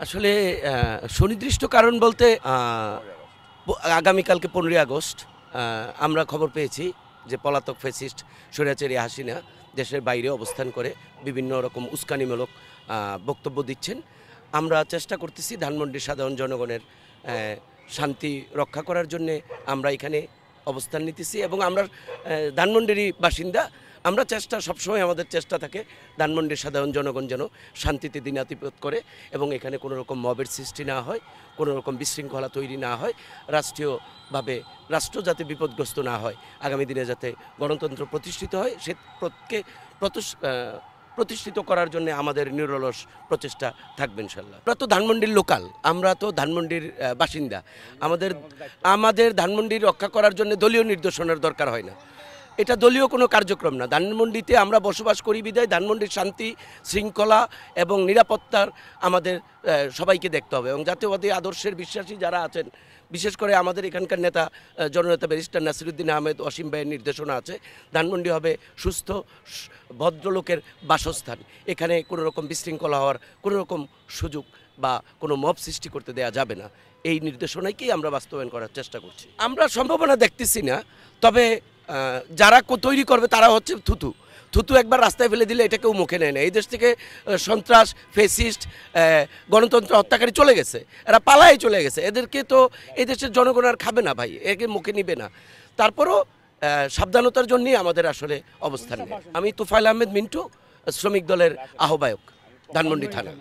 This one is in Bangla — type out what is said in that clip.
আসলে সুনির্দিষ্ট কারণ বলতে আগামীকালকে 15ই আগস্ট আমরা খবর পেয়েছি যে পলাতক ফ্যাসিস্ট স্বৈরাচারী হাসিনা দেশের বাইরে অবস্থান করে বিভিন্ন রকম উস্কানিমূলক বক্তব্য দিচ্ছেন। আমরা চেষ্টা করতেছি ধানমন্ডির সাধারণ জনগণের শান্তি রক্ষা করার জন্যে আমরা এখানে অবস্থান নিতেছি এবং আমরা ধানমন্ডিরই বাসিন্দা। আমরা সবসময় আমাদের চেষ্টা থাকে ধানমন্ডির সাধারণ জনগণ যেন শান্তিতে দিনাতিপাত করে এবং এখানে কোনো রকম মবের সৃষ্টি না হয়, কোনো রকম বিশৃঙ্খলা তৈরি না হয়, রাষ্ট্রীয়ভাবে রাষ্ট্র যাতে বিপদগ্রস্ত না হয়, আগামী দিনে যাতে গণতন্ত্র প্রতিষ্ঠিত হয় সে প্রতিষ্ঠিত করার জন্য আমাদের নিরলস প্রচেষ্টা থাকবে ইনশাল্লাহ। আমরা তো ধানমন্ডির লোকাল, আমরা তো ধানমন্ডির বাসিন্দা। আমাদের ধানমন্ডির রক্ষা করার জন্য দলীয় নির্দেশনার দরকার হয় না, এটা দলীয় কোনো কার্যক্রম না। ধানমন্ডিতে আমরা বসবাস করি বিধায় ধানমন্ডির শান্তি শৃঙ্খলা এবং নিরাপত্তার আমাদের সবাইকে দেখতে হবে এবং জাতীয়বাদী আদর্শের বিশ্বাসী যারা আছেন, বিশেষ করে আমাদের এখানকার নেতা জননেতা ব্যারিস্টার নাসিরুদ্দিন আহমেদ অসীম ভাইয়ের নির্দেশনা আছে ধানমন্ডি হবে সুস্থ ভদ্রলোকের বাসস্থান। এখানে কোনো রকম বিশৃঙ্খলা হওয়ার কোনো রকম সুযোগ বা কোনো মব সৃষ্টি করতে দেওয়া যাবে না। এই নির্দেশনাকেই আমরা বাস্তবায়ন করার চেষ্টা করছি। আমরা সম্ভাবনা দেখতেছি না, তবে যারা তৈরি করবে তারা হচ্ছে থুতু একবার রাস্তায় ফেলে দিলে এটা কেউ মুখে নেয় না। এই দেশ থেকে সন্ত্রাস ফেসিস্ট গণতন্ত্র হত্যাকারী চলে গেছে, এরা পালায় চলে গেছে, এদেরকে তো এই দেশের জনগণ আর খাবে না ভাই, একে মুখে নিবে না। তারপরও সাবধানতার জন্যই আমাদের আসলে অবস্থান নেই। আমি তোফায়েল আহমেদ মিন্টু, শ্রমিক দলের আহ্বায়ক, ধানমন্ডি থানা।